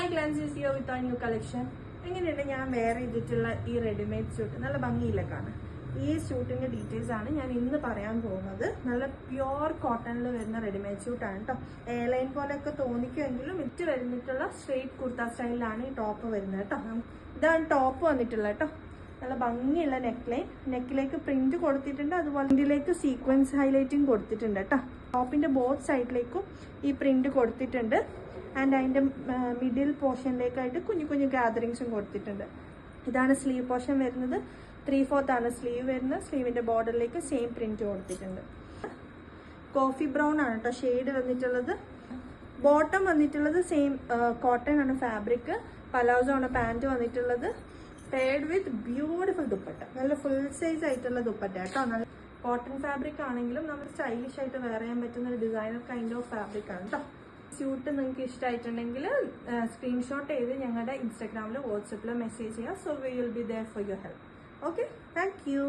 Hi ഗ്ലാൻസീസ് here with ആ new collection. എങ്ങനെയുണ്ട് ഞാൻ വെയർ ചെയ്തിട്ടുള്ള ഈ റെഡിമെയ്ഡ് സ്യൂട്ട്? നല്ല ഭംഗിയില്ല കാണാൻ. ഈ സ്യൂട്ടിന്റെ ഡീറ്റെയിൽസ് ആണ് ഞാൻ ഇന്ന് പറയാൻ പോകുന്നത്. നല്ല പ്യുവർ കോട്ടണിൽ വരുന്ന റെഡിമെയ്ഡ് സ്യൂട്ടാണ് കേട്ടോ. എയർലൈൻ പോലെയൊക്കെ തോന്നിക്കുമെങ്കിലും ഇറ്റ് വരുന്നിട്ടുള്ള സ്ട്രെയിറ്റ് കുർത്ത സ്റ്റൈലിലാണ് ഈ ടോപ്പ് വരുന്നത് കേട്ടോ. ഇതാണ് ടോപ്പ് വന്നിട്ടുള്ളത് കേട്ടോ. നല്ല ഭംഗിയുള്ള നെക്കിലേക്ക് പ്രിന്റ് കൊടുത്തിട്ടുണ്ട്. അതുപോലെ ഇതിലേക്ക് സീക്വൻസ് ഹൈലൈറ്റിംഗ് കൊടുത്തിട്ടുണ്ട് കേട്ടോ. ടോപ്പിന്റെ ബോത്ത് സൈഡിലേക്കും ഈ പ്രിന്റ് കൊടുത്തിട്ടുണ്ട്. ആൻഡ് അതിന്റെ മിഡിൽ പോർഷനിലേക്കായിട്ട് കുഞ്ഞു കുഞ്ഞു ഗാദറിങ്സും കൊടുത്തിട്ടുണ്ട്. ഇതാണ് സ്ലീവ് പോർഷൻ വരുന്നത്. 3/4 ആണ് സ്ലീവ് വരുന്നത്. സ്ലീവിന്റെ ബോർഡറിലേക്ക് സെയിം പ്രിന്റ് കൊടുത്തിട്ടുണ്ട്. കോഫി ബ്രൗൺ ആണ് കേട്ടോ ഷെയ്ഡ് വന്നിട്ടുള്ളത്. ബോട്ടം വന്നിട്ടുള്ളത് സെയിം കോട്ടൺ ആണ് ഫാബ്രിക്. പലാസോ ആണ് പാന്റ് വന്നിട്ടുള്ളത്. പെയർഡ് വിത്ത് ബ്യൂട്ടിഫുൾ ദുപ്പട്ട. നല്ല ഫുൾ സൈസ് ആയിട്ടുള്ള ദുപ്പട്ട കേട്ടോ. നല്ല കോട്ടൺ ഫാബ്രിക് ആണെങ്കിലും നമ്മൾ സ്റ്റൈലിഷ് ആയിട്ട് വെയർ ചെയ്യാൻ പറ്റുന്ന ഒരു ഡിസൈനർ കൈൻഡ് ഓഫ് ഫാബ്രിക് ആണ് കേട്ടോ. സ്യൂട്ട് നിങ്ങൾക്ക് ഇഷ്ടമായിട്ടുണ്ടെങ്കിൽ സ്ക്രീൻഷോട്ട് ചെയ്ത് ഞങ്ങളുടെ ഇൻസ്റ്റാഗ്രാമിൽ വാട്സപ്പിൽ മെസ്സേജ് ചെയ്യുക. So we will be there for your help. Okay, thank U.